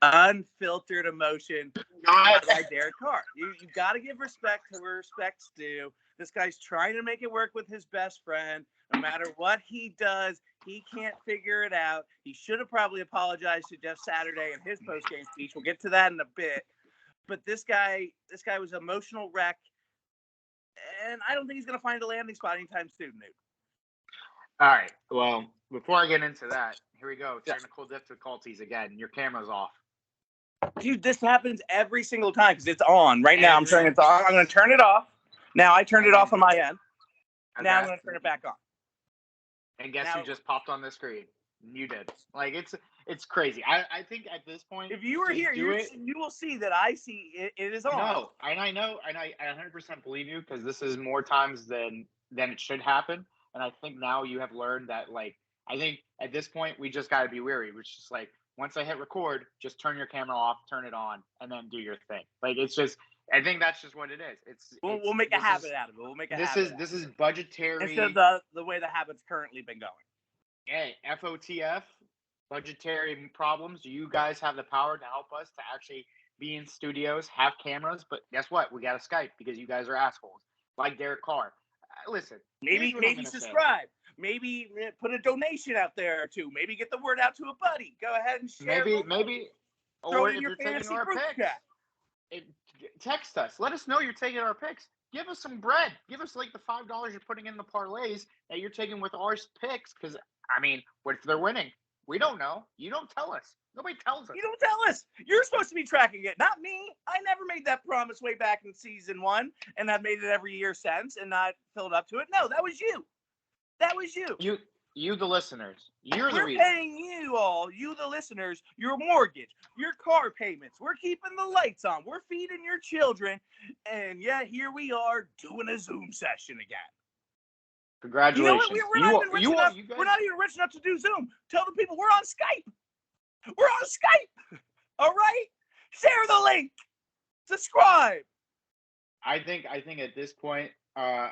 unfiltered emotion by Derek Carr. You got to give respect to where respect's due. This guy's trying to make it work with his best friend. No matter what he does, he can't figure it out. He should have probably apologized to Jeff Saturday in his post-game speech. We'll get to that in a bit. But this guy was an emotional wreck, and I don't think he's going to find a landing spot anytime soon, Newt. All right. Well, before I get into that, here we go. Technical difficulties again. Your camera's off. Dude, this happens every single time because it's on. Right now, I'm turning it on. I'm going to turn it off. Now, I turned it off on my end. Okay. Now I'm going to turn it back on. And guess who just popped on the screen? You did. Like, it's crazy. I think at this point, if you were here, you will see that I see it is on. No, and I know, and I 100% believe you because this is more times than it should happen. And I think now you have learned that, like, I think at this point we just got to be wary. Which is like, once I hit record, just turn your camera off, turn it on, and then do your thing. Like, it's just, I think that's just what it is. We'll make a habit out of it. We'll make a habit. This is budgetary. Instead of the way the habit's currently been going. Hey, FOTF, budgetary problems. You guys have the power to help us to actually be in studios, have cameras. But guess what? We got to Skype because you guys are assholes. Like Derek Carr. Listen. Maybe subscribe. Maybe put a donation out there or two. Maybe get the word out to a buddy. Go ahead and share. Maybe. Or if you're taking our picks, text us. Let us know you're taking our picks. Give us some bread. Give us like the $5 you're putting in the parlays that you're taking with our picks. Because, I mean, what if they're winning? We don't know. You don't tell us. Nobody tells us. You don't tell us. You're supposed to be tracking it, not me. I never made that promise way back in season 1, and I've made it every year since and not filled up to it. No, that was you. That was you. You, the listeners. You're the reason. We're paying you all, you the listeners, your mortgage, your car payments. We're keeping the lights on. We're feeding your children. And yet here we are doing a Zoom session again. Congratulations. You know what? We're not even rich enough to do Zoom. Tell the people we're on Skype. We're on Skype. All right? Share the link. Subscribe. I think at this point, I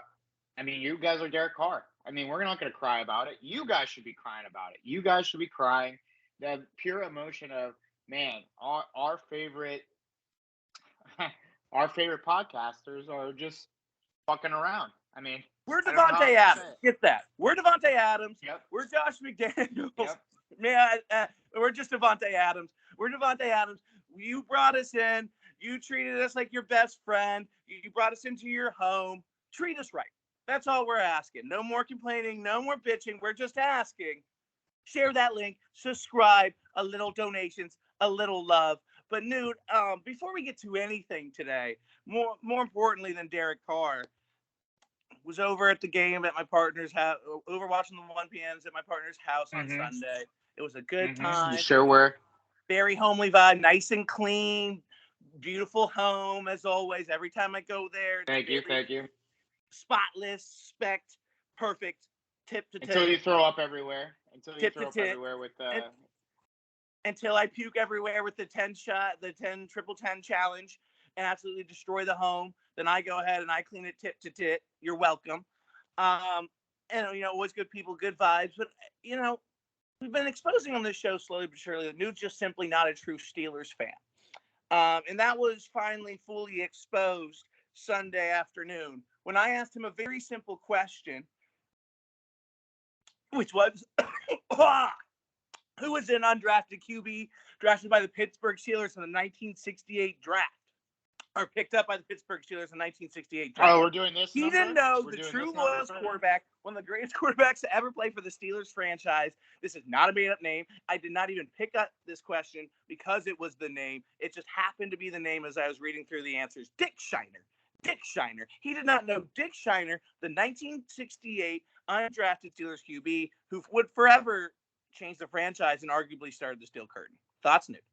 mean, you guys are Derek Carr. I mean, we're not going to cry about it. You guys should be crying about it. You guys should be crying. The pure emotion of, man, our favorite podcasters are just fucking around. I mean, we're Devontae Adams. Get that? We're Devontae Adams. Yep. We're Josh McDaniels. Yep. Man, we're just Devontae Adams. We're Devontae Adams. You brought us in. You treated us like your best friend. You brought us into your home. Treat us right. That's all we're asking. No more complaining. No more bitching. We're just asking. Share that link. Subscribe. A little donations. A little love. But Newt, before we get to anything today, more importantly than Derek Carr, was over at the game at my partner's house, over watching the 1 p.m.s at my partner's house on Sunday. It was a good time. You sure were. Very homely vibe, nice and clean, beautiful home as always. Every time I go there. Thank you. Spotless, specked, perfect, tip to tip. Until you throw up everywhere. Until I puke everywhere with the 10 triple 10 challenge and absolutely destroy the home. Then I go ahead and I clean it tip to tip. You're welcome. And, always good people, good vibes. But, we've been exposing on this show slowly but surely that Newt's just simply not a true Steelers fan. And that was finally fully exposed Sunday afternoon when I asked him a very simple question, which was, who was an undrafted QB drafted by the Pittsburgh Steelers in the 1968 draft? Or picked up by the Pittsburgh Steelers in the 1968 draft. Oh, we're doing this? He didn't know the true loyalist quarterback, one of the greatest quarterbacks to ever play for the Steelers franchise. This is not a made-up name. I did not even pick up this question because it was the name. It just happened to be the name as I was reading through the answers. Dick Shiner. He did not know Dick Shiner, the 1968 undrafted Steelers QB, who would forever change the franchise and arguably started the Steel Curtain. Thoughts, Nick?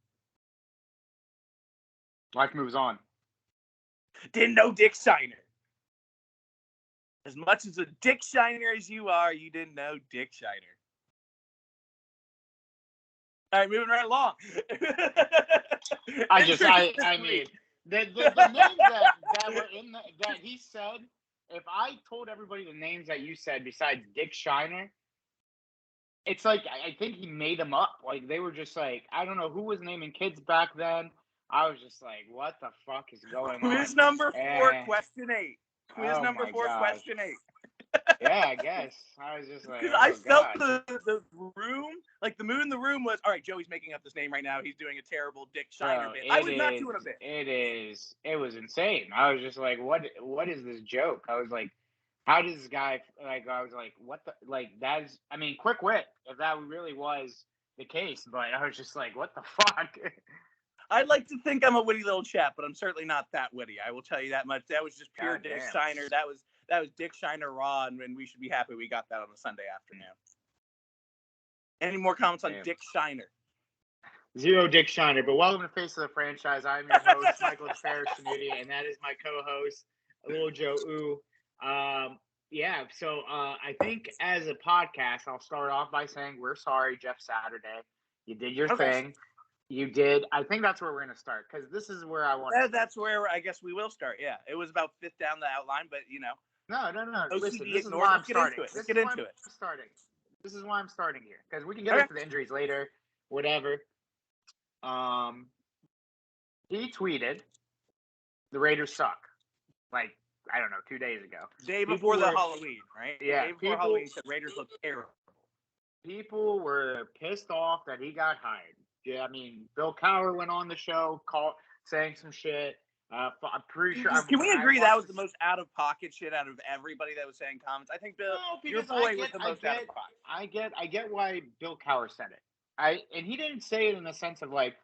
Life moves on. Didn't know Dick Shiner. As much as a Dick Shiner as you are, you didn't know Dick Shiner. All right, moving right along. I mean, the names that were in that he said, if I told everybody the names that you said besides Dick Shiner, it's like I think he made them up. Like they were just like, I don't know who was naming kids back then. I was just like, what the fuck is going on? Quiz number 4, And, question 8. Quiz oh number my 4, gosh. question 8. Yeah, I guess. I was just like, Because I oh felt god. the room, like the mood in the room was, all right, Joey's making up this name right now. He's doing a terrible Dick Shiner Bro, bit. I was not doing a bit. it was insane. I was just like, what is this joke? I was like, how does this guy, like, I was like, what the, like, that's, I mean, quick wit, if that really was the case, but I was just like, what the fuck? I'd like to think I'm a witty little chap, but I'm certainly not that witty. I will tell you that much. That was just pure God Dick damn. Shiner. That was Dick Shiner raw, and we should be happy we got that on a Sunday afternoon. Any more comments on Dick Shiner? Zero Dick Shiner, but welcome to Face of the Franchise. I'm your host, Michael Farrishanuti, and that is my co-host, Little Joe Ooh. Yeah, so I think as a podcast, I'll start off by saying we're sorry, Jeff Saturday. You did your thing. You did. I think that's where we're going to start, because this is where I want to start. That's where I guess we will start, yeah. It was about 5th down the outline, but, you know. No. OCD Listen, this ignored. is why I'm Let's get starting. into it. Let's get into it. This is why I'm starting here, because we can get into the injuries later, whatever. He tweeted, "The Raiders suck." Like, I don't know, 2 days ago. Day before the Halloween, right? Yeah. Day before Halloween, he said Raiders look terrible. People were pissed off that he got hired. Yeah, I mean, Bill Cowher went on the show, saying some shit. I'm pretty sure. Can we agree that was the most out of pocket shit out of everybody that was saying comments? I think your boy was the most out of pocket. I get why Bill Cowher said it. And he didn't say it in the sense of like,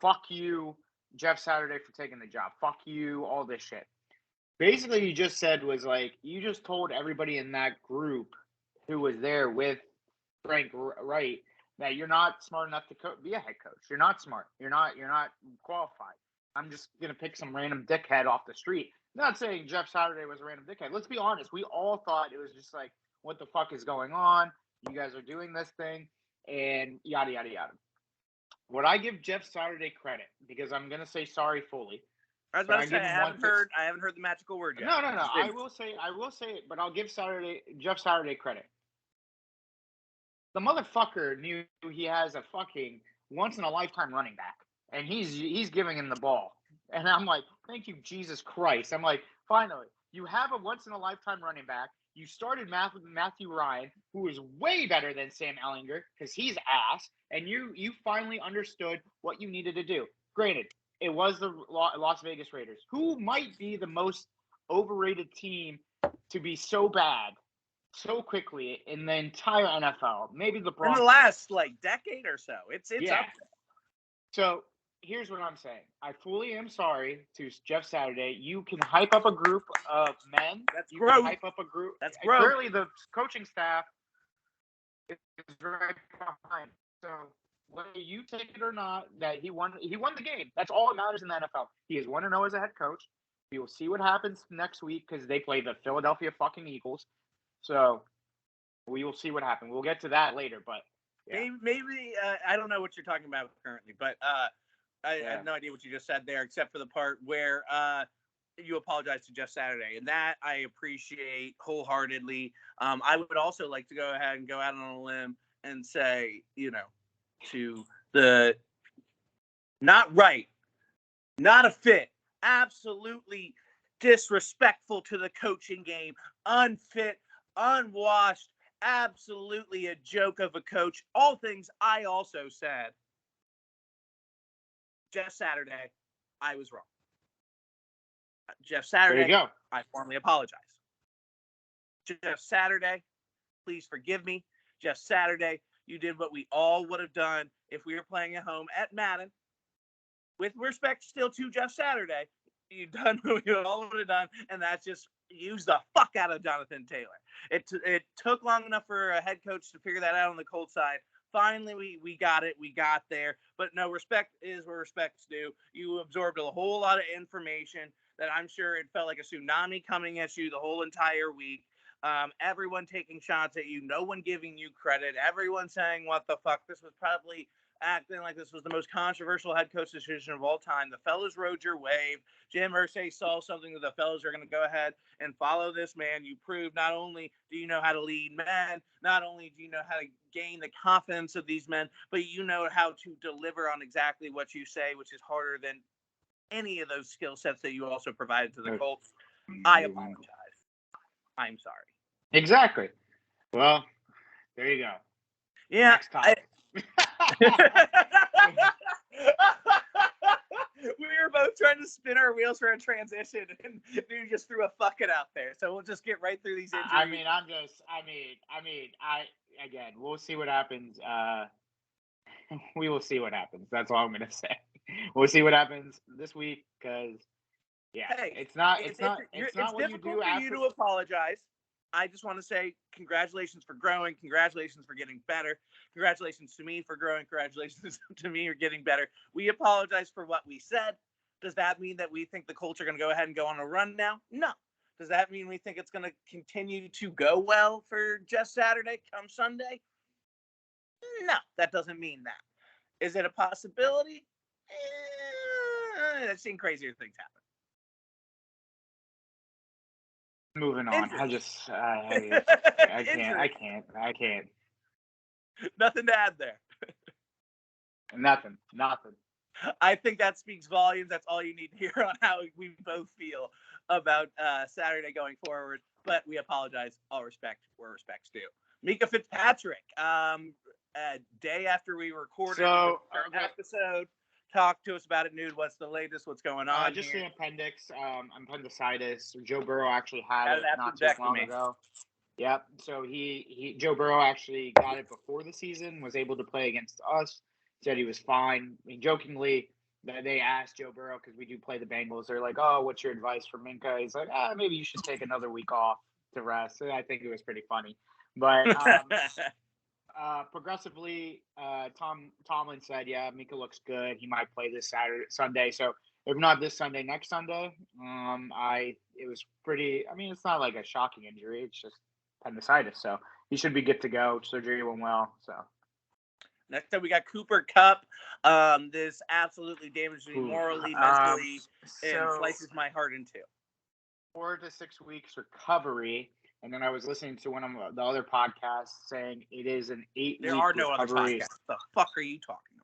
"Fuck you, Jeff Saturday, for taking the job. Fuck you, all this shit." Basically, he just said was like, you just told everybody in that group who was there with Frank Wright that you're not smart enough to be a head coach. You're not smart. You're not qualified. I'm just gonna pick some random dickhead off the street. I'm not saying Jeff Saturday was a random dickhead. Let's be honest. We all thought it was just like, what the fuck is going on? You guys are doing this thing, and yada yada yada. What I give Jeff Saturday credit, because I'm gonna say sorry fully. I was about to say I haven't heard the magical word yet. No. I will say it, but I'll give Jeff Saturday credit. The motherfucker knew he has a fucking once in a lifetime running back, and he's giving him the ball. And I'm like, thank you, Jesus Christ. I'm like, finally, you have a once in a lifetime running back. You started Matthew Ryan, who is way better than Sam Ehlinger because he's ass, and you finally understood what you needed to do. Granted, it was the Las Vegas Raiders, who might be the most overrated team to be so bad so quickly in the entire NFL. Maybe the Broncos. In the last decade or so. It's up there. So here's what I'm saying. I fully am sorry to Jeff Saturday. You can hype up a group of men. That's gross. Can hype up a group. That's gross. Clearly the coaching staff is right behind. So whether you take it or not, that he won the game. That's all that matters in the NFL. He is 1-0 as a head coach. We will see what happens next week because they play the Philadelphia fucking Eagles. So we will see what happens. We'll get to that later, but yeah. Maybe I don't know what you're talking about currently, but I have no idea what you just said there, except for the part where you apologize to Jeff Saturday, and that I appreciate wholeheartedly. I would also like to go ahead and go out on a limb and say, to the not right, not a fit, absolutely disrespectful to the coaching game, unfit, unwashed, absolutely a joke of a coach. All things I also said. Jeff Saturday, I was wrong. Jeff Saturday, there you go. I formally apologize. Jeff Saturday, please forgive me. Jeff Saturday, you did what we all would have done if we were playing at home at Madden. With respect still to Jeff Saturday, you've done what we all would have done, and that's just use the fuck out of Jonathan Taylor. It took long enough for a head coach to figure that out on the Colts side. Finally, we got it. We got there. But no, respect is where respect's due. You absorbed a whole lot of information that I'm sure it felt like a tsunami coming at you the whole entire week. Everyone taking shots at you. No one giving you credit. Everyone saying, what the fuck? This was probably acting like this was the most controversial head coach decision of all time. The fellas rode your wave. Jim Irsay saw something that the fellas are going to go ahead and follow this man. You proved not only do you know how to lead men, not only do you know how to gain the confidence of these men, but you know how to deliver on exactly what you say, which is harder than any of those skill sets that you also provided to the Colts. I apologize. I'm sorry. Exactly. Well, there you go. Yeah. Next time. We were both trying to spin our wheels for a transition, and dude just threw a fuck it out there. So we'll just get right through these injuries. Again, we'll see what happens. We will see what happens. That's all I'm gonna say. We'll see what happens this week because, yeah, hey, it's not what you do for after. you to apologize. I just want to say congratulations for growing. Congratulations for getting better. Congratulations to me for growing. Congratulations to me for getting better. We apologize for what we said. Does that mean that we think the Colts are going to go ahead and go on a run now? No. Does that mean we think it's going to continue to go well for Jeff Saturday come Sunday? No, that doesn't mean that. Is it a possibility? I've seen crazier things happen. Moving on. I can't. Nothing to add there. Nothing. I think that speaks volumes. That's all you need to hear on how we both feel about Saturday going forward. But we apologize. All respect where respect's due. Mika Fitzpatrick, a day after we recorded our episode, talk to us about it, Nude. What's the latest? What's going on? Just here? the appendix, appendicitis. Joe Burrow actually had it not too long ago. Yep. So Joe Burrow actually got it before the season, was able to play against us, said he was fine. I mean, jokingly, they asked Joe Burrow, because we do play the Bengals, they're like, oh, what's your advice for Minka? He's like, maybe you should take another week off to rest. So I think it was pretty funny. But progressively, Tomlin said, yeah, Minka looks good. He might play this Sunday. So if not this Sunday, next Sunday. It was pretty. I mean, it's not like a shocking injury. It's just appendicitis. So he should be good to go. Surgery went well. So next up, we got Cooper Kupp. This absolutely damaged me morally, mentally, and slices my heart in two. 4 to 6 weeks recovery. And then I was listening to one of the other podcasts saying it is an 8-week recovery. There are no other podcasts. What the fuck are you talking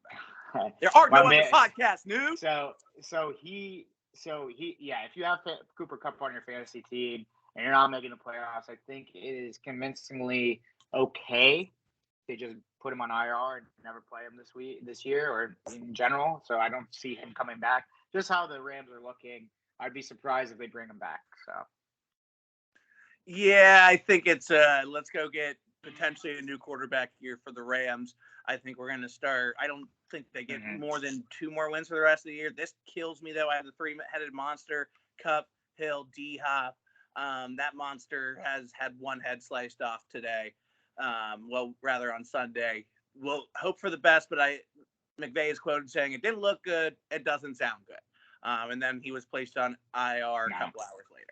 about? There are no other podcasts, News. So he, if you have Cooper Kupp on your fantasy team and you're not making the playoffs, I think it is convincingly okay to just put him on IR and never play him this year, or in general. So I don't see him coming back. Just how the Rams are looking, I'd be surprised if they bring him back. So. Yeah, I think it's let's go get potentially a new quarterback here for the Rams. I think we're going to start. I don't think they get more than 2 more wins for the rest of the year. This kills me, though. I have the 3-headed monster, Kupp, Hill, D-Hop. That monster has had one head sliced off today. Rather on Sunday. We'll hope for the best, but McVay is quoted saying it didn't look good. It doesn't sound good. And then he was placed on IR a couple hours later.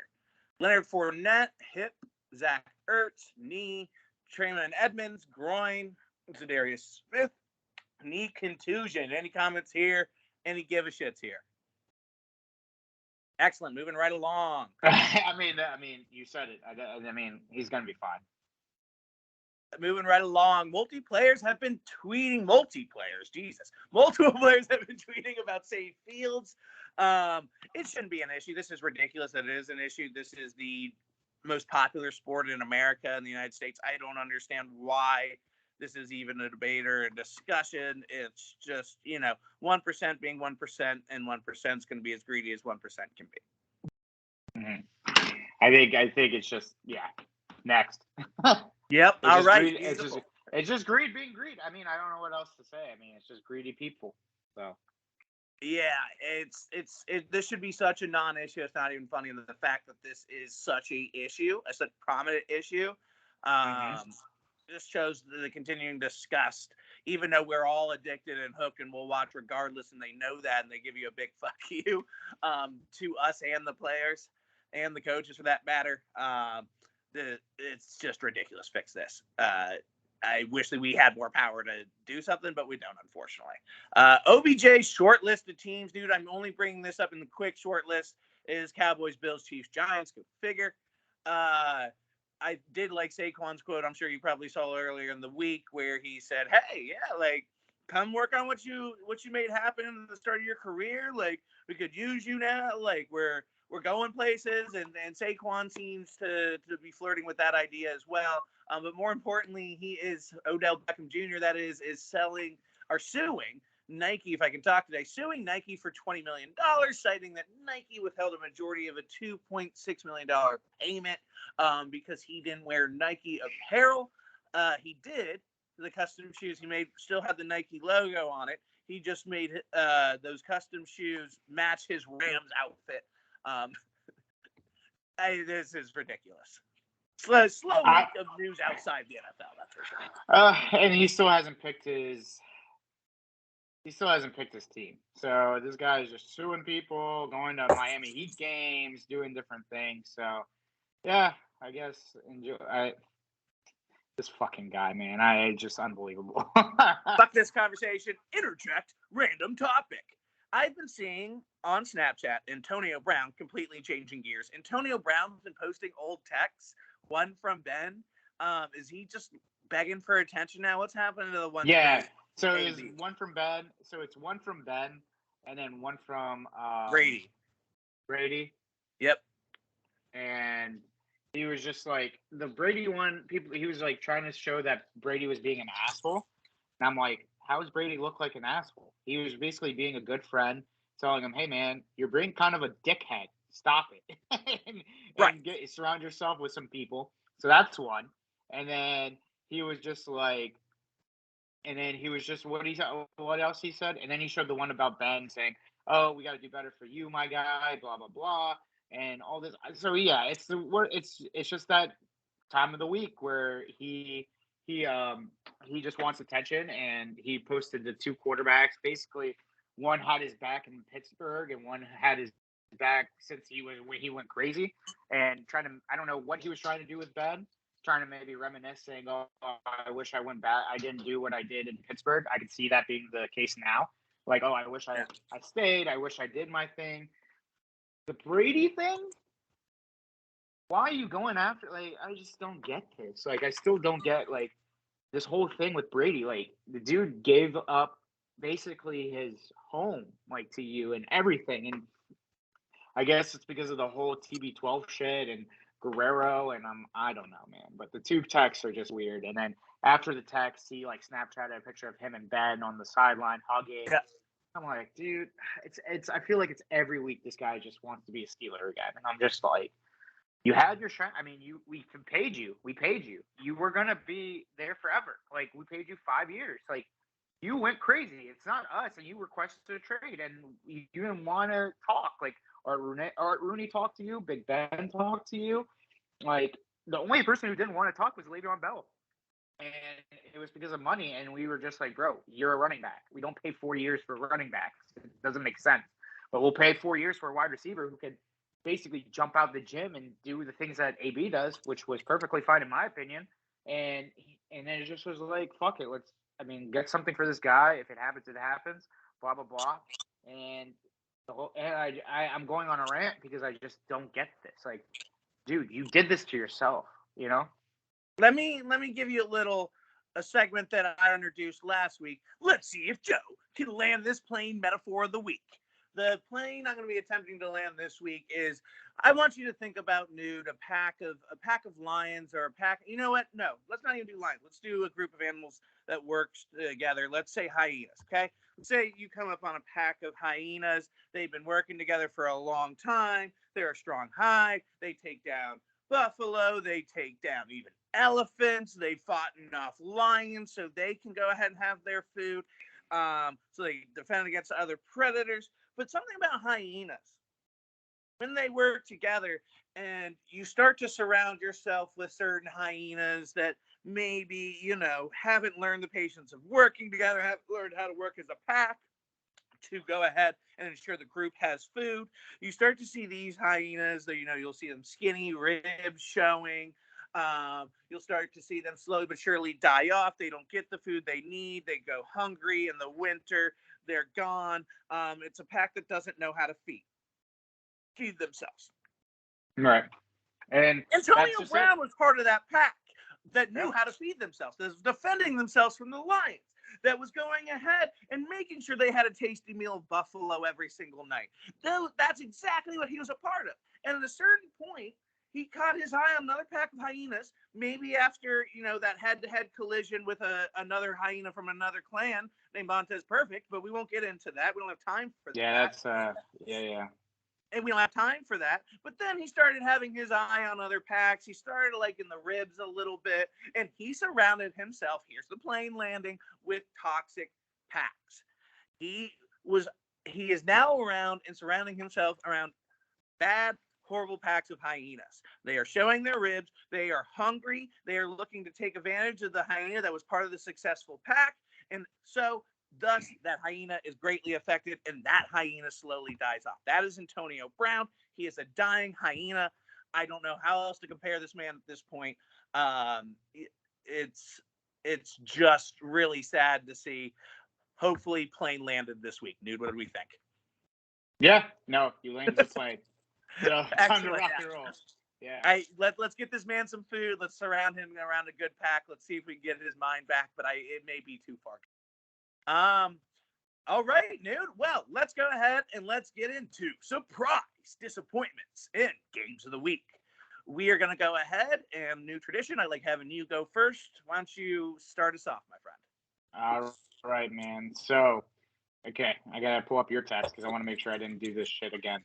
Leonard Fournette, hip. Zach Ertz, knee. Trayvon Edmonds, groin. Zadarius Smith, knee contusion. Any comments here? Any give a shits here? Excellent. Moving right along. I mean, you said it. I mean, he's going to be fine. Moving right along. Multiple players have been tweeting about safe fields. It shouldn't be an issue. This is ridiculous that it is an issue. This is the most popular sport in America, in the United States. I don't understand why this is even a debate or a discussion. It's just, 1% being 1%, and 1% is going to be as greedy as 1% can be. Mm-hmm. I think it's just, next. Yep. All right. It's just greed being greed. I mean, I don't know what else to say. I mean, it's just greedy people. So. Yeah, this should be such a non-issue. It's not even funny. The fact that this is such a issue, such a prominent issue, just shows the continuing disgust. Even though we're all addicted and hooked and we'll watch regardless, and they know that, and they give you a big fuck you to us and the players and the coaches for that matter. It's just ridiculous. Fix this. I wish that we had more power to do something, but we don't, unfortunately. OBJ short list of teams, dude. I'm only bringing this up in the quick short list is Cowboys, Bills, Chiefs, Giants. Go figure. I did like Saquon's quote. I'm sure you probably saw earlier in the week where he said, "Hey, yeah, like come work on what you made happen at the start of your career. Like we could use you now. Like we're going places." And Saquon seems to be flirting with that idea as well. But more importantly, he is Odell Beckham Jr. That is selling or suing Nike, if I can talk today, suing Nike for $20 million, citing that Nike withheld a majority of a $2.6 million payment because he didn't wear Nike apparel. He did. The custom shoes he made still had the Nike logo on it. He just made those custom shoes match his Rams outfit. This is ridiculous. Slow week of news outside the NFL, that's for sure. And he still hasn't picked his team. So this guy is just suing people, going to Miami Heat games, doing different things. So yeah, I guess this fucking guy, man, just unbelievable. Fuck this conversation. Interject random topic. I've been seeing on Snapchat Antonio Brown completely changing gears. Antonio Brown's been posting old texts. One from Ben. Is he just begging for attention now? What's happening to the one? Yeah. So it's one from Ben. So it's one from Ben, and then one from Brady. Yep. And he was just like the Brady one. He was like trying to show that Brady was being an asshole, and I'm like, how does Brady look like an asshole? He was basically being a good friend, telling him, "Hey man, you're being kind of a dickhead. Stop it." and surround yourself with some people. So that's one. And then he was just like, what else he said? And then he showed the one about Ben saying, "Oh, we got to do better for you, my guy." Blah blah blah, and all this. So yeah, it's just that time of the week where he just wants attention, and he posted the two quarterbacks. Basically, one had his back in Pittsburgh, and one had his back since when he went crazy, and I don't know what he was trying to do with Ben, trying to maybe reminisce, saying, "Oh, I wish I went back. I didn't do what I did in Pittsburgh." I could see that being the case now. Like, "Oh, I wish I stayed. I wish I did my thing." The Brady thing. Why are you going after? Like, I just don't get this. Like, I still don't get like this whole thing with Brady. Like, the dude gave up basically his home, like, to you and everything. And I guess it's because of the whole TB12 shit and Guerrero, and I don't know, man. But the two texts are just weird. And then after the text, he like Snapchatted a picture of him and Ben on the sideline hugging. Yeah. I'm like, dude, it's. I feel like it's every week this guy just wants to be a Steeler again, and I'm just like, you had your shine. I mean, we paid you. We paid you. You were gonna be there forever. Like, we paid you 5 years. Like, you went crazy. It's not us, and you requested a trade, and you didn't want to talk. Like, Art Rooney talked to you. Big Ben talked to you. Like, the only person who didn't want to talk was Le'Veon Bell. And it was because of money, and we were just like, bro, you're a running back. We don't pay 4 years for running backs. It doesn't make sense. But we'll pay 4 years for a wide receiver who can basically jump out the gym and do the things that AB does, which was perfectly fine in my opinion. And then it just was like, fuck it, get something for this guy. If it happens, it happens. Blah blah blah. And I'm going on a rant because I just don't get this. Like, dude, you did this to yourself, you know? Let me give you a segment that I introduced last week. Let's see if Joe can land this plane metaphor of the week. The plane I'm going to be attempting to land this week is, I want you to think about, Nude, a pack of lions, or a pack. You know what? No, let's not even do lions. Let's do a group of animals that works together. Let's say hyenas. Okay. Let's say you come up on a pack of hyenas. They've been working together for a long time. They're a strong hide. They take down buffalo. They take down even elephants. They fought enough lions so they can go ahead and have their food. So they defend against other predators. But something about hyenas, when they work together and you start to surround yourself with certain hyenas that maybe, haven't learned the patience of working together, haven't learned how to work as a pack to go ahead and ensure the group has food, you start to see these hyenas that, you'll see them skinny, ribs showing. You'll start to see them slowly but surely die off. They don't get the food they need. They go hungry in the winter. They're gone. It's a pack that doesn't know how to feed themselves. Right. And Antonio Brown was part of that pack that knew Yep. how to feed themselves, that was defending themselves from the Lions, that was going ahead and making sure they had a tasty meal of buffalo every single night. That's exactly what he was a part of. And at a certain point, he caught his eye on another pack of hyenas, maybe after, that head-to-head collision with another hyena from another clan named Montez Perfect, but we won't get into that. We don't have time for that. Yeah, that's yeah. And we don't have time for that. But then he started having his eye on other packs. He started liking the ribs a little bit, and he surrounded himself, here's the plane landing, with toxic packs. He is now around and surrounding himself around bad, horrible packs of hyenas. They are showing their ribs. They are hungry. They are looking to take advantage of the hyena that was part of the successful pack. And so thus, that hyena is greatly affected, and that hyena slowly dies off. That is Antonio Brown. He is a dying hyena. I don't know how else to compare this man at this point. It's just really sad to see. Hopefully, plane landed this week. Nude, what did we think? Yeah, no, you landed the plane. So time to rock and roll. Yeah. Let's get this man some food. Let's surround him around a good pack. Let's see if we can get his mind back, but it may be too far. All right, Nude. Well, let's go ahead and let's get into surprise disappointments in games of the week. We are going to go ahead and new tradition. I like having you go first. Why don't you start us off, my friend? All right, man. So, okay, I got to pull up your text because I want to make sure I didn't do this shit again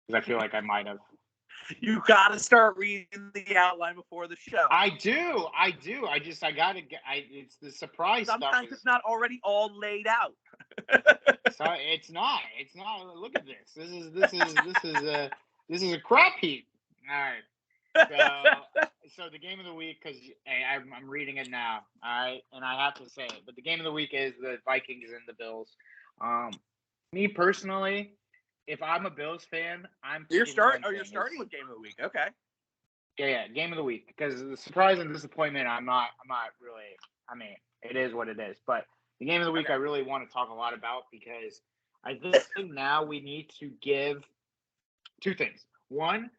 because I feel like I might have. You got to start reading the outline before the show. I do. I got to get. It's the surprise Sometimes stuff. Sometimes it's not already all laid out. So it's not. It's not. Look at this. This is a crap heap. All right. So the game of the week, because I'm reading it now. All right, and I have to say it, but the game of the week is the Vikings and the Bills. Me personally, if I'm a Bills fan, you're starting with game of the week. Okay. Yeah, game of the week, because the surprise and disappointment, I'm not really. I mean, it is what it is, but the game of the week, okay. I really want to talk a lot about because I think now we need to give two things. One,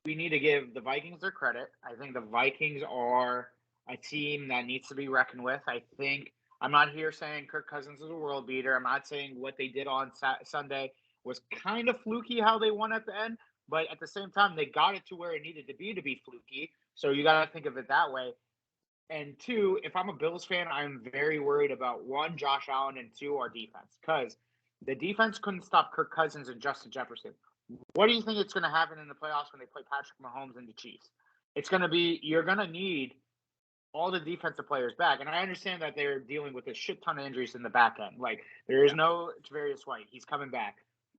we need to give the Vikings their credit. I think the Vikings are a team that needs to be reckoned with. I think I'm not here saying Kirk Cousins is a world beater. I'm not saying what they did on Sunday was kind of fluky how they won at the end, but at the same time, they got it to where it needed to be fluky. So you got to think of it that way. And two, if I'm a Bills fan, I'm very worried about one, Josh Allen, and two, our defense, because the defense couldn't stop Kirk Cousins and Justin Jefferson. What do you think it's going to happen in the playoffs when they play Patrick Mahomes and the Chiefs? It's going to be, you're going to need all the defensive players back. And I understand that they're dealing with a shit ton of injuries in the back end. Like, there is no Javarius White. He's coming back.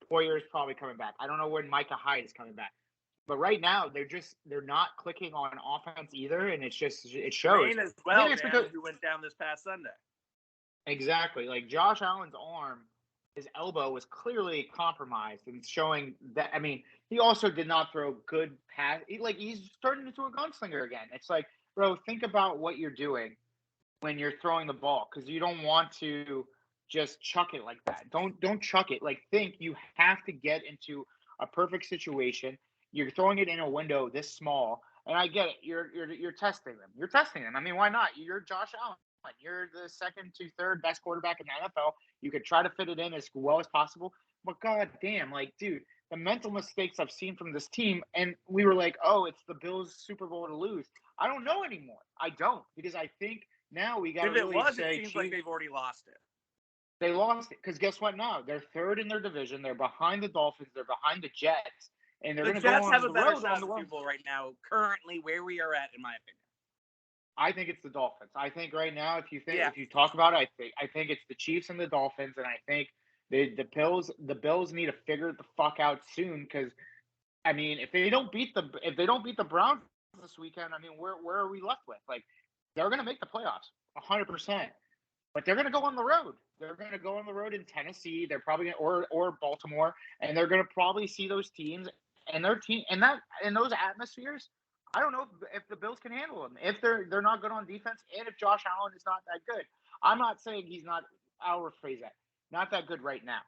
Poyer's probably coming back. I don't know when Micah Hyde is coming back. But right now, they're not clicking on offense either, and it shows. Rain as well, man, because who went down this past Sunday. Exactly. Like, Josh Allen's arm, his elbow was clearly compromised, and showing that. I mean, he also did not throw good pass. He's turning into a gunslinger again. It's like, bro, think about what you're doing when you're throwing the ball, because you don't want to just chuck it like that. Don't chuck it. Like, think you have to get into a perfect situation. You're throwing it in a window this small, and I get it. You're testing them. You're testing them. I mean, why not? You're Josh Allen. You're the second to third best quarterback in the NFL. You could try to fit it in as well as possible. But god damn, like, dude, the mental mistakes I've seen from this team, and we were like, oh, it's the Bills' Super Bowl to lose. I don't know anymore. I don't, because I think now we got to really say, it seems like they've already lost it. They lost it because guess what? Now they're third in their division. They're behind the Dolphins. They're behind the Jets. And they're going to go on the road on the Super Bowl right now, currently where we are at, in my opinion. I think it's the Dolphins. I think right now, if you talk about it, I think it's the Chiefs and the Dolphins, and I think the Bills need to figure the fuck out soon, because I mean, if they don't beat the Browns this weekend, I mean, where are we left with? Like, they're going to make the playoffs 100%, but they're going to go on the road. They're going to go on the road in Tennessee. They're probably or Baltimore, and they're going to probably see those teams. And their team and those atmospheres, I don't know if the Bills can handle him. If they're not good on defense, and if Josh Allen is not that good. I'm not saying he's not. I'll rephrase that. Not that good right now.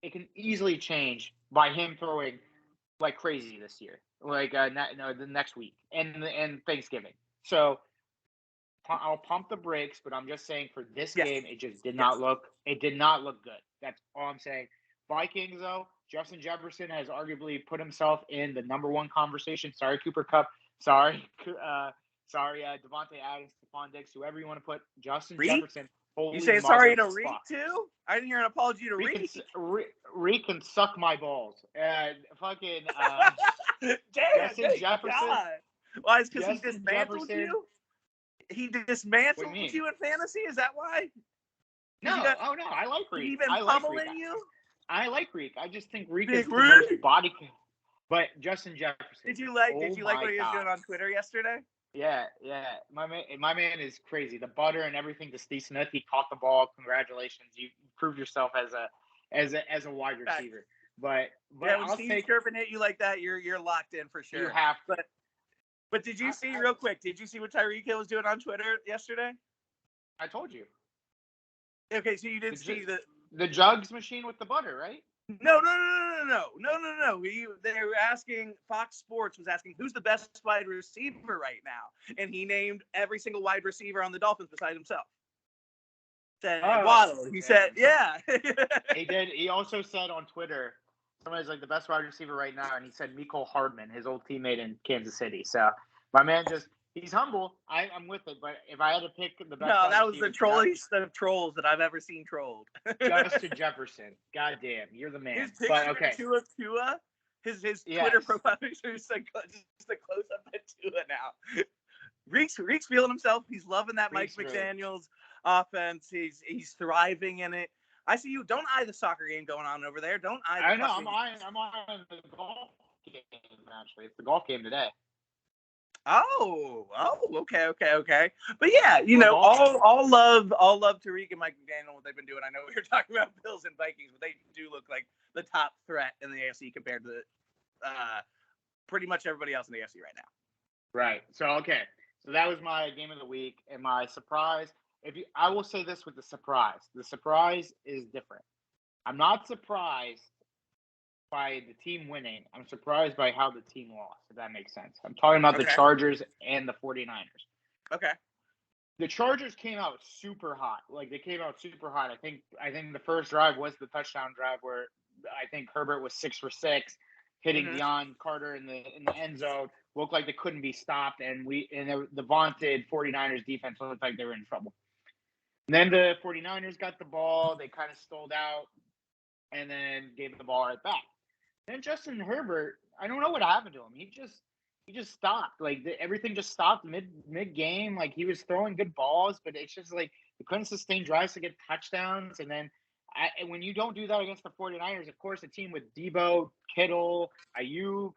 It can easily change by him throwing like crazy this year, like the next week and Thanksgiving. So I'll pump the brakes, but I'm just saying for this Yes. game, it just did not look. It did not look good. That's all I'm saying. Vikings though, Justin Jefferson has arguably put himself in the number one conversation. Sorry, Cooper Kupp. Sorry, Devontae Adams, Stephon Diggs, whoever you want to put. Justin Reek? Jefferson. You Holy say sorry to mother Reek fuck. too? I didn't hear an apology to Reek. Reek can suck my balls. Fucking Damn, Justin Jefferson. God. Why? It's because he Justin dismantled Jefferson. you? He What dismantled do you mean? you in fantasy? Is that why? No, you got- oh no, I like He Reek. been I like pummeling Reek. you? I like Reek. I just think Reek Big is the Reek? most body. But Justin Jefferson. Did you like Oh what he was my doing God. on Twitter yesterday? Yeah. My man is crazy. The butter and everything to Steve Smith. He caught the ball. Congratulations. You proved yourself as a wide receiver. But yeah, when I'll Steve's take. chirping it you like that, you're locked in for sure. You have to. But did you see real quick? Did you see what Tyreek Hill was doing on Twitter yesterday? I told you. Okay, so you did see the jugs machine with the butter, right? No. They were asking, Fox Sports was asking, who's the best wide receiver right now? And he named every single wide receiver on the Dolphins beside himself. Said Waddle. He said, yeah. He did. He also said on Twitter, somebody's like the best wide receiver right now, and he said Mecole Hardman, his old teammate in Kansas City. So my man he's humble. I'm with it, but if I had to pick the best, no, that was the trolliest of trolls that I've ever seen trolled. Justin Jefferson. God damn, you're the man. His picture but okay. Tua, his Twitter profile picture is just a close up at Tua now. Reek's feeling himself. He's loving that Mike McDaniels offense. He's thriving in it. I see you. Don't eye the soccer game going on over there. Don't eye. I know. I'm on the golf game actually. It's the golf game today. Oh, okay. But yeah, all love Tariq and Mike McDaniel, what they've been doing. I know we were talking about Bills and Vikings, but they do look like the top threat in the AFC compared to pretty much everybody else in the AFC right now. Right. So that was my game of the week and my surprise. I will say this with the surprise. The surprise is different. I'm not surprised by the team winning. I'm surprised by how the team lost, if that makes sense. I'm talking about the Chargers and the 49ers. Okay. The Chargers came out super hot. They came out super hot. I think the first drive was the touchdown drive where I think Herbert was 6 for 6, hitting Deion Carter in the end zone. Looked like they couldn't be stopped, and the vaunted 49ers defense looked like they were in trouble. And then the 49ers got the ball. They kind of stalled out and then gave the ball right back. Then Justin Herbert, I don't know what happened to him. He just stopped. Everything just stopped mid game. He was throwing good balls, but it's just they couldn't sustain drives to get touchdowns. And then when you don't do that against the 49ers, of course, a team with Debo, Kittle, Ayuk,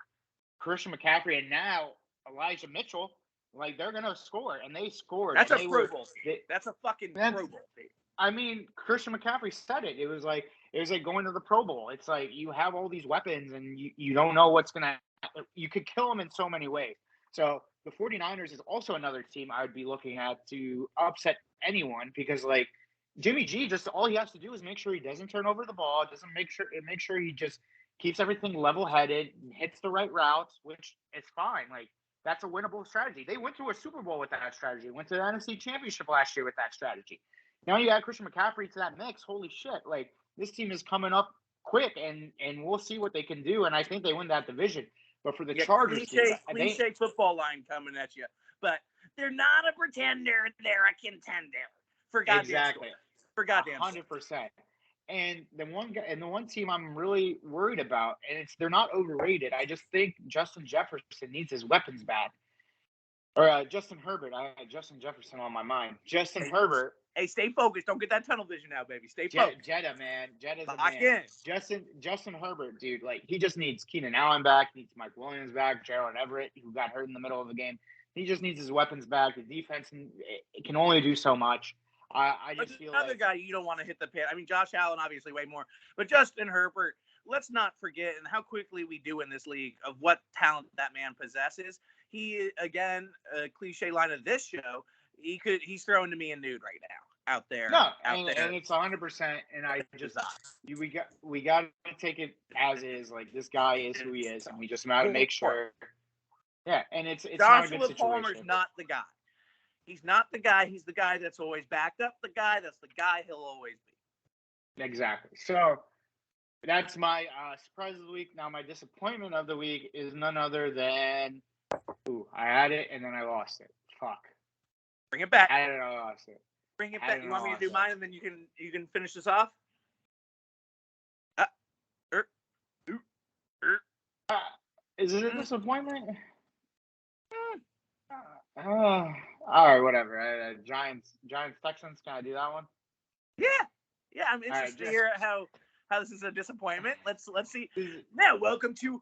Christian McCaffrey, and now Elijah Mitchell, they're gonna score, and they scored. That's a Pro Bowl. That's a fucking Pro Bowl. I mean, Christian McCaffrey said it. It was like going to the Pro Bowl. It's like you have all these weapons, and you don't know what's gonna. You could kill them in so many ways. So the 49ers is also another team I would be looking at to upset anyone because Jimmy G, just all he has to do is make sure he doesn't turn over the ball, make sure he just keeps everything level-headed, hits the right routes, which is fine. That's a winnable strategy. They went to a Super Bowl with that strategy. Went to the NFC Championship last year with that strategy. Now you add Christian McCaffrey to that mix. Holy shit! This team is coming up quick, and we'll see what they can do. And I think they win that division. But for the Chargers, cliche football line coming at you. But they're not a pretender; they're a contender. For goddamn sake. For goddamn 100%. And the one team I'm really worried about, and they're not overrated. I just think Justin Jefferson needs his weapons back. Or Justin Herbert. I had Justin Jefferson on my mind. Herbert. Hey, stay focused. Don't get that tunnel vision now, baby. Stay focused. Jetta, man. Jetta's Lock a man. in. Justin Herbert, dude. He just needs Keenan Allen back. He needs Mike Williams back. Gerald Everett, who got hurt in the middle of the game. He just needs his weapons back. The defense can only do so much. I just feel another guy you don't want to hit the pit. I mean, Josh Allen obviously way more, but Justin Herbert. Let's not forget and how quickly we do in this league of what talent that man possesses. he, again, a cliche line of this show, he's throwing to me a nude right now out there. No, and it's 100%. And we got to take it as is. Like, this guy is who he is, and we just got to make sure. Yeah, and it's not a good situation. Palmer's not the guy. He's not the guy. He's the guy that's always backed up the guy. That's the guy he'll always be. Exactly. So that's my surprise of the week. Now, my disappointment of the week is none other than I had it and then I lost it. Fuck. Bring it back. I had it and I lost it. Bring it back. You want me to do mine and then you can finish this off? Is it a disappointment? All right, whatever. Giants, Texans. Can I do that one? Yeah. I'm interested to hear how this is a disappointment. Let's see. Now, welcome to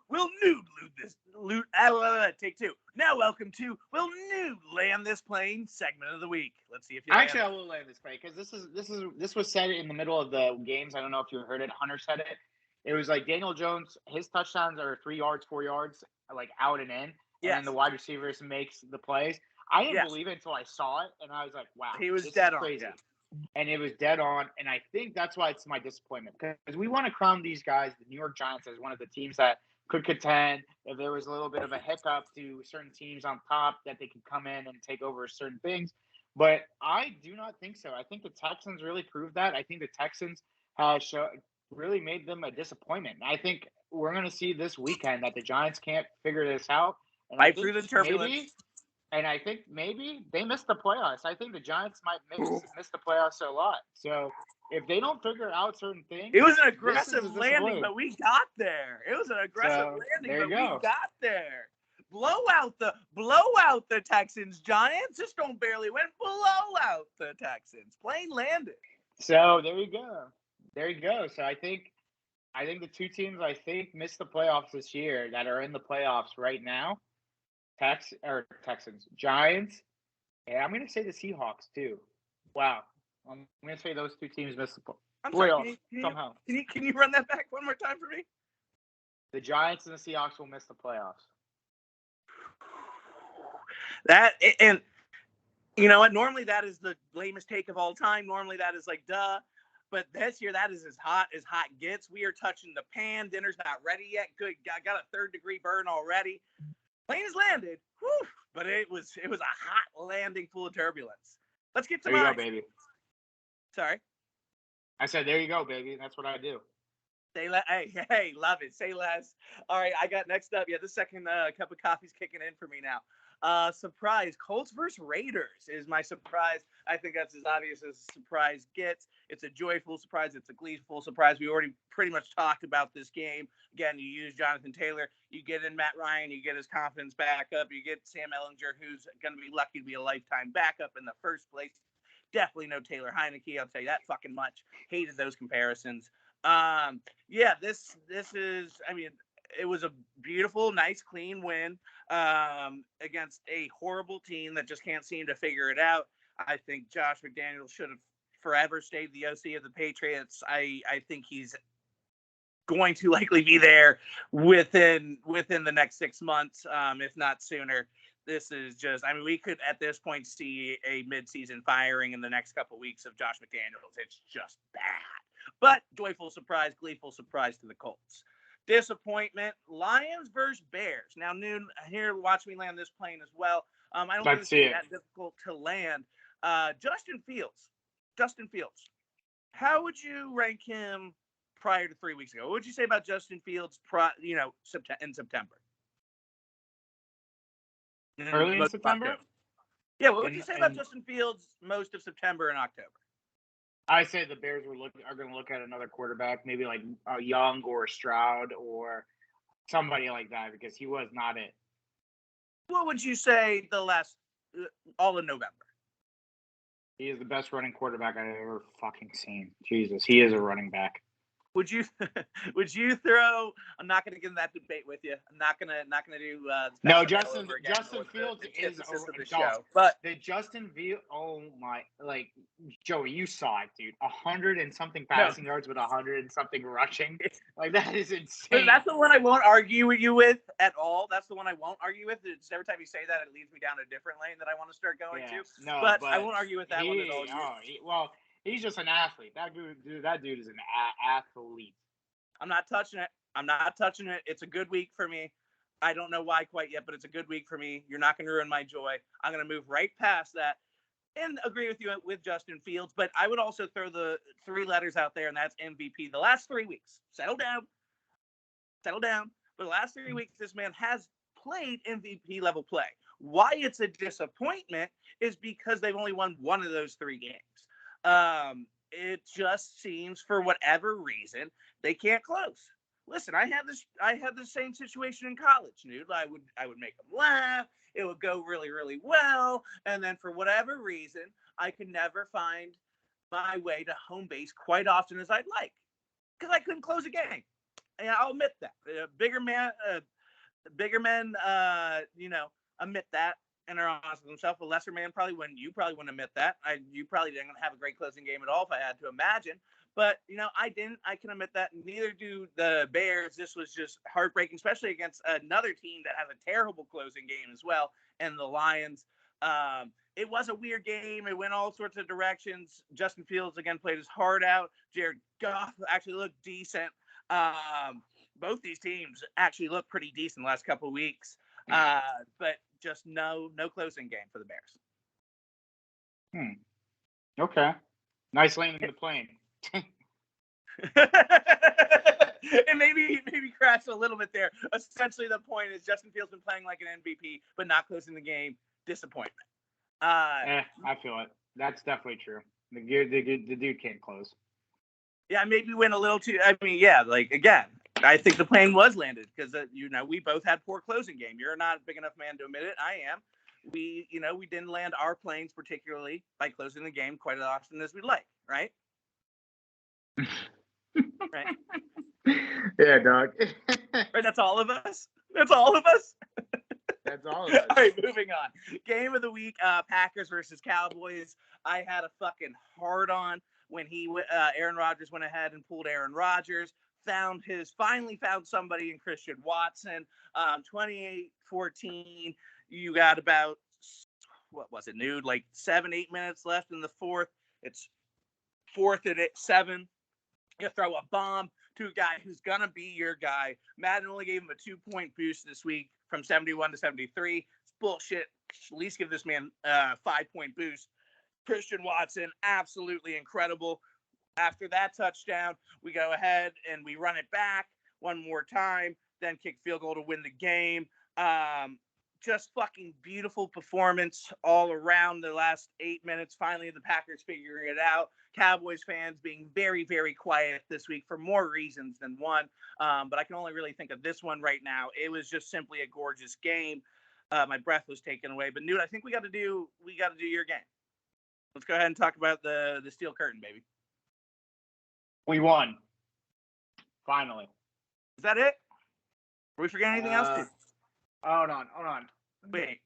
take two. Now, welcome to Will Nude Land This Plane segment of the week. Let's see if you actually I will land this plane because this was said in the middle of the games. I don't know if you heard it. Hunter said it. It was like Daniel Jones. His touchdowns are 3 yards, 4 yards, like out and in. Yes. And then the wide receivers makes the plays. I didn't believe it until I saw it, and I was like, "Wow, he was dead on." Crazy. And it was dead on, and I think that's why it's my disappointment because we want to crown these guys, the New York Giants, as one of the teams that could contend. If there was a little bit of a hiccup to certain teams on top, that they could come in and take over certain things. But I do not think so. I think the Texans really proved that. I think the Texans really made them a disappointment. I think we're going to see this weekend that the Giants can't figure this out. And right through the turbulence. And I think maybe they missed the playoffs. I think the Giants might miss the playoffs a lot. So if they don't figure out certain things, it was an aggressive landing, but we got there. It was an aggressive landing, but we got there. Blow out the Texans, Giants. Just don't barely win. Blow out the Texans. Plane landed. So there you go. So I think the two teams missed the playoffs this year that are in the playoffs right now. Texans, Giants, and I'm going to say the Seahawks too. Wow, I'm going to say those two teams missed the playoffs somehow. Can you run that back one more time for me? The Giants and the Seahawks will miss the playoffs. And you know what? Normally that is the lamest take of all time. Normally that is like duh. But this year, that is as hot gets. We are touching the pan. Dinner's not ready yet. Good. Got a 3rd-degree burn already. Plane has landed. Whew, but it was a hot landing full of turbulence. Let's get to mine. There you go, baby. Sorry. I said, there you go, baby. That's what I do. Say less. Hey, love it. Say less. All right, I got next up. Yeah, the second cup of coffee's kicking in for me now. Surprise, Colts versus Raiders is my surprise. I think that's as obvious as a surprise gets. It's a joyful surprise. It's a gleeful surprise. We already pretty much talked about this game. Again, you use Jonathan Taylor. You get in Matt Ryan. You get his confidence back up. You get Sam Ehlinger, who's going to be lucky to be a lifetime backup in the first place. Definitely no Taylor Heineke. I'll tell you that fucking much. Hated those comparisons. This is, I mean, it was a beautiful, nice, clean win against a horrible team that just can't seem to figure it out. I think Josh McDaniels should have forever stayed the OC of the Patriots. I think he's going to likely be there within the next 6 months, if not sooner. This is just, I mean, we could at this point see a midseason firing in the next couple of weeks of Josh McDaniels. It's just bad. But joyful surprise, gleeful surprise to the Colts. Disappointment, Lions versus Bears. Now, Noon, here, watch me land this plane as well. I don't think it's that difficult to land. Justin Fields. How would you rank him prior to 3 weeks ago? What would you say about Justin Fields, in September? Early in September? October. Yeah, what would you say about Justin Fields most of September and October? I say the Bears are going to look at another quarterback, maybe like a Young or a Stroud or somebody like that, because he was not it. What would you say all in November? He is the best running quarterback I've ever fucking seen. Jesus, he is a running back. Would you would you throw? I'm not going to get in that debate with you. I'm not gonna do No, Pass the Mail over again, Justin or Fields the is antithesis of the dog. show. But The Justin Fields, oh my, like Joey, you saw it, dude. 100 and something no, passing yards with 100 and something rushing. Like that is but insane. that's the one I won't argue with you with at all. That's the one I won't argue with. It's every time you say that, it leads me down a different lane that I want to start going to. No, But I won't argue with that one at all. well, he's just an athlete. That dude is an athlete. I'm not touching it. I'm not touching it. It's a good week for me. I don't know why quite yet, but it's a good week for me. You're not going to ruin my joy. I'm going to move right past that and agree with you with Justin Fields. But I would also throw the 3 letters out there, and that's MVP. The last 3 weeks. Settle down. Settle down. But the last 3 weeks, this man has played MVP level play. Why it's a disappointment is because they've only won one of those 3 games. It just seems, for whatever reason, they can't close. Listen, I had the same situation in college, dude. I would make them laugh. It would go really, really well. And then for whatever reason, I could never find my way to home base quite often as I'd like. Because I couldn't close a game. And I'll admit that. Bigger men, admit that and are honest with themselves. A lesser man probably wouldn't admit that. You probably didn't have a great closing game at all if I had to imagine. But, I didn't. I can admit that. Neither do the Bears. This was just heartbreaking, especially against another team that has a terrible closing game as well, and the Lions. It was a weird game. It went all sorts of directions. Justin Fields, again, played his heart out. Jared Goff actually looked decent. Both these teams actually looked pretty decent the last couple of weeks. But just no closing game for the Bears. Okay. Nice landing the plane. And maybe crashed a little bit there. Essentially, the point is Justin Fields been playing like an MVP, but not closing the game. Disappointment. I feel it. That's definitely true. The dude can't close. Yeah, maybe went a little too. I mean, yeah, like again, I think the plane was landed because we both had poor closing game. You're not a big enough man to admit it. I am. We didn't land our planes particularly by closing the game quite as often as we'd like, right? Right. Yeah, dog. Right, that's all of us. That's all of us. That's all of us. All right, moving on. Game of the week: Packers versus Cowboys. I had a fucking hard on when Aaron Rodgers went ahead and pulled Aaron Rodgers. Finally found somebody in Christian Watson. 28-14. You got about, what was it, Nude? Like 7-8 minutes left in the fourth. It's 4th and 7. You throw a bomb to a guy who's going to be your guy. Madden only gave him a 2-point boost this week from 71 to 73. It's bullshit. At least give this man a 5-point boost. Christian Watson, absolutely incredible. After that touchdown, we go ahead and we run it back one more time, then kick field goal to win the game. Just fucking beautiful performance all around the last 8 minutes. Finally, the Packers figuring it out. Cowboys fans being very, very quiet this week for more reasons than one. But I can only really think of this one right now. It was just simply a gorgeous game. My breath was taken away. But Newt, I think we got to do your game. Let's go ahead and talk about the steel curtain, baby. We won. Finally. Is that it? Are we forgetting anything else? Hold on. Wait.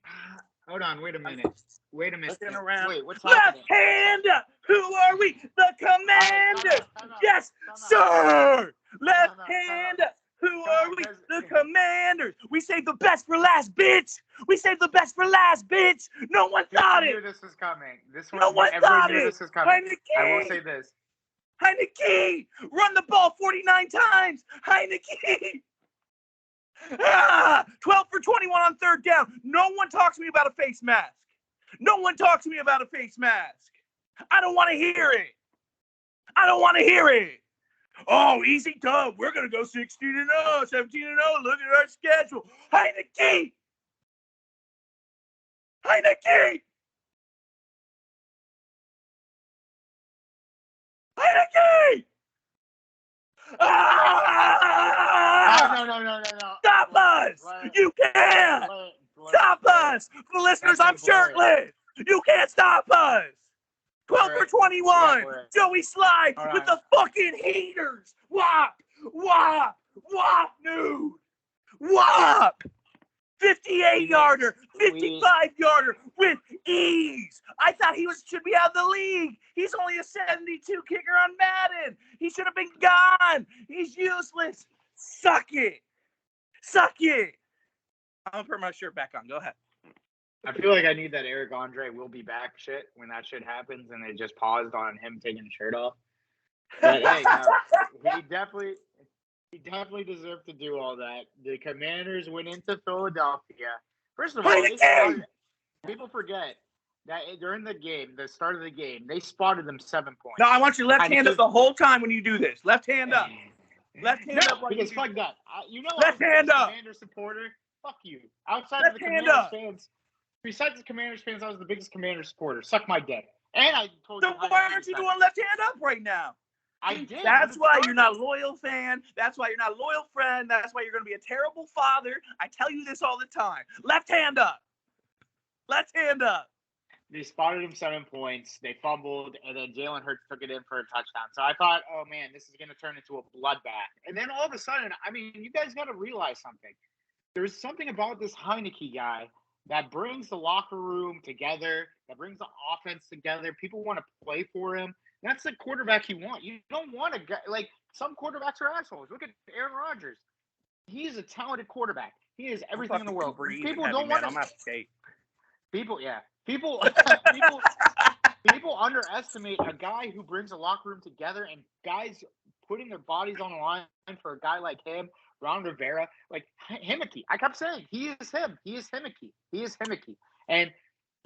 Hold on. Wait a minute. Looking around. Wait, what's Left happening? hand up. Who are we? The Commanders. Yes, sir. Left hand up. Who are we? The Commanders. We saved the best for last, bitch. We saved the best for last, bitch. No one thought it. This was coming. No one thought it. This was coming. Heineke. I will say this. Heineke. Run the ball 49 times. Heineke. 12 for 21 on 3rd down. No one talks to me about a face mask. No one talks to me about a face mask. I don't want to hear it. Oh, easy dub. We're going to go 16-0, 17-0. Look at our schedule. Heineke. No. Stop us. You can't. Stop us. For listeners, I'm shirtless. You can't stop us. 12 for 21. Yeah, Joey Slide All with right. the fucking heaters. Wop, wop, wop, dude. Wop. 58-yarder, 55-yarder with ease. I thought he should be out of the league. He's only a 72 kicker on Madden. He should have been gone. He's useless. Suck it. Suck it. I'm going to put my shirt back on. Go ahead. I feel like I need that Eric Andre will be back shit when that shit happens, and they just paused on him taking the shirt off. But hey, no, he definitely deserved to do all that. The Commanders went into Philadelphia. First of all, people forget that during the start of the game, they spotted them 7 points. No, I want your left hand up the whole time when you do this. Left hand up. Left hand up. Because fuck that. Left hand up. Commander supporter. Fuck you. Outside of the Commanders fans, besides the Commanders fans, I was the biggest Commander supporter. Suck my dick. And I told you. So why aren't you doing left hand up right now? I did. That's why you're not a loyal fan. That's why you're not a loyal friend. That's why you're going to be a terrible father. I tell you this all the time. Left hand up. Left hand up. They spotted him 7 points. They fumbled, and then Jalen Hurts took it in for a touchdown. So I thought, oh, man, this is going to turn into a bloodbath. And then all of a sudden, I mean, you guys got to realize something. There's something about this HIMMICKE guy that brings the locker room together, that brings the offense together. People want to play for him. That's the quarterback you want. You don't want a guy like some quarterbacks are assholes. Look at Aaron Rodgers. He's a talented quarterback. He is everything in the world. People don't want to. People underestimate a guy who brings a locker room together and guys putting their bodies on the line for a guy like him, Ron Rivera, like HIMMICKE. I kept saying he is him. He is HIMMICKE. He is HIMMICKE. And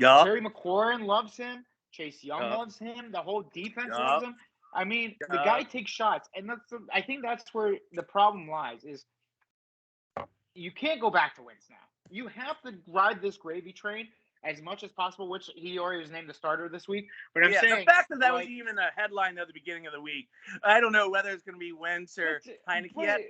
Terry McLaurin loves him. Chase Young loves him. The whole defense loves him. I mean, the guy takes shots, and I think that's where the problem lies. Is you can't go back to wins now. You have to ride this gravy train as much as possible, which he already was named the starter this week. But I'm saying the fact that was even a headline at the beginning of the week. I don't know whether it's going to be Wentz or HIMMICKE yet.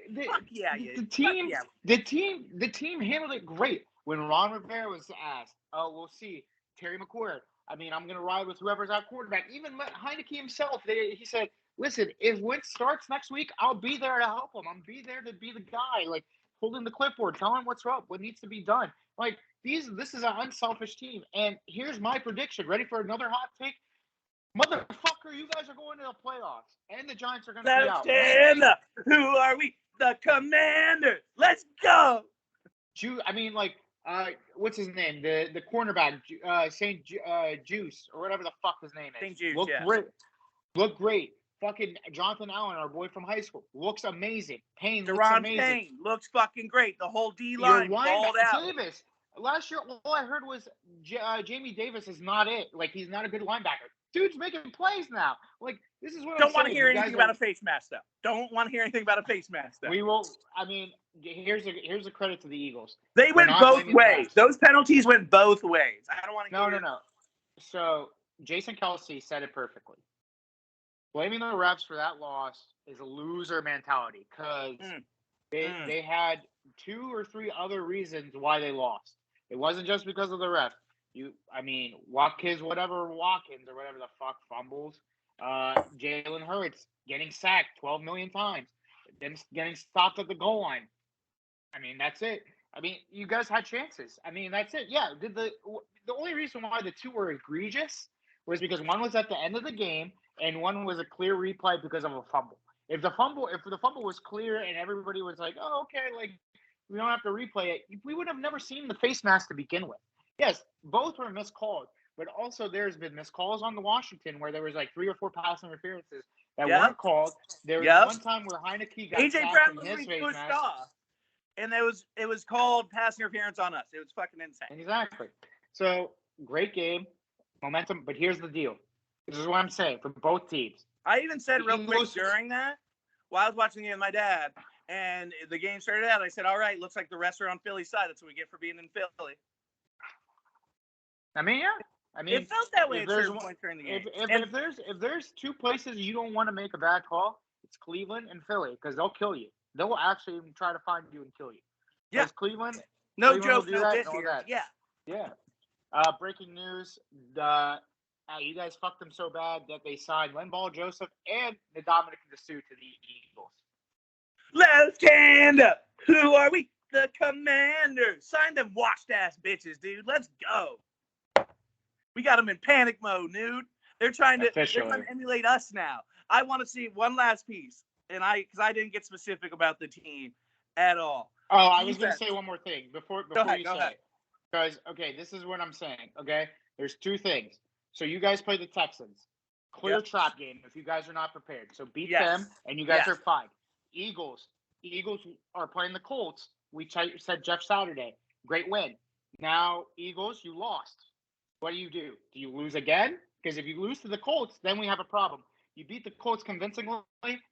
The team handled it great. When Ron Rivera was asked, "Oh, we'll see," Terry McLaurin. I mean, I'm going to ride with whoever's our quarterback. Even HIMMICKE himself, he said, listen, if Wentz starts next week, I'll be there to help him. I'm be there to be the guy, like, holding the clipboard, telling him what's up, what needs to be done. Like, this is an unselfish team. And here's my prediction. Ready for another hot take? Motherfucker, you guys are going to the playoffs. And the Giants are going to be out. Who are we? The Commanders. Let's go. What's his name? The cornerback, St. Juice, or whatever the fuck his name is. St. Juice, Look great. Fucking Jonathan Allen, our boy from high school, looks amazing. Payne looks amazing. Payne looks fucking great. The whole D-line balled out. Davis. Last year, all I heard was Jamie Davis is not it. Like, he's not a good linebacker. Dude's making plays now. Like, this is what Don't want to hear anything about a face mask, though. Don't want to hear anything about a face mask, though. We will. I mean, here's a credit to the Eagles. They went both ways. Those penalties went both ways. I don't want to hear. No. So Jason Kelce said it perfectly. Blaming the refs for that loss is a loser mentality because they had 2 or 3 other reasons why they lost. It wasn't just because of the ref. Watkins or whatever the fuck fumbles. Jalen Hurts getting sacked 12 million times. Then getting stopped at the goal line. I mean, that's it. I mean, you guys had chances. I mean, that's it. Yeah. The only reason why the 2 were egregious was because one was at the end of the game and one was a clear replay because of a fumble. If the fumble was clear and everybody was like, oh, okay, like, we don't have to replay it, we would have never seen the face mask to begin with. Yes, both were miscalled, but also there's been miscalls on the Washington where there was like 3 or 4 pass interferences that weren't called. There was one time where HIMMICKE got AJ Brown was his face pushed mask. off, and it was called pass interference on us. It was fucking insane. Exactly. So, great game, momentum, but here's the deal. This is what I'm saying for both teams. I even said real quick during that, while I was watching the game with my dad, and the game started out, I said, all right, looks like the refs are on Philly's side. That's what we get for being in Philly. I mean, yeah. It felt that way at certain points during the game. If there's 2 places you don't want to make a bad call, it's Cleveland and Philly because they'll kill you. They'll actually try to find you and kill you. Yeah. Cleveland. No Cleveland joke, will do no that bit and all here. that. Yeah. Breaking news: the You guys fucked them so bad that they signed Linval Joseph and Dominic Sue to the Eagles. Let's stand up. Who are we? The Commanders. Sign them washed ass bitches, dude. Let's go. We got them in panic mode, dude. They're trying to emulate us now. I want to see one last piece, and because I didn't get specific about the team at all. Oh, I was going to say one more thing before go you say it. Because, okay, this is what I'm saying, okay? There's two things. So you guys play the Texans. Clear trap game if you guys are not prepared. So beat them, and you guys are fine. Eagles are playing the Colts. We said Jeff Saturday. Great win. Now, Eagles, you lost. What do? Do you lose again? Because if you lose to the Colts, then we have a problem. You beat the Colts convincingly,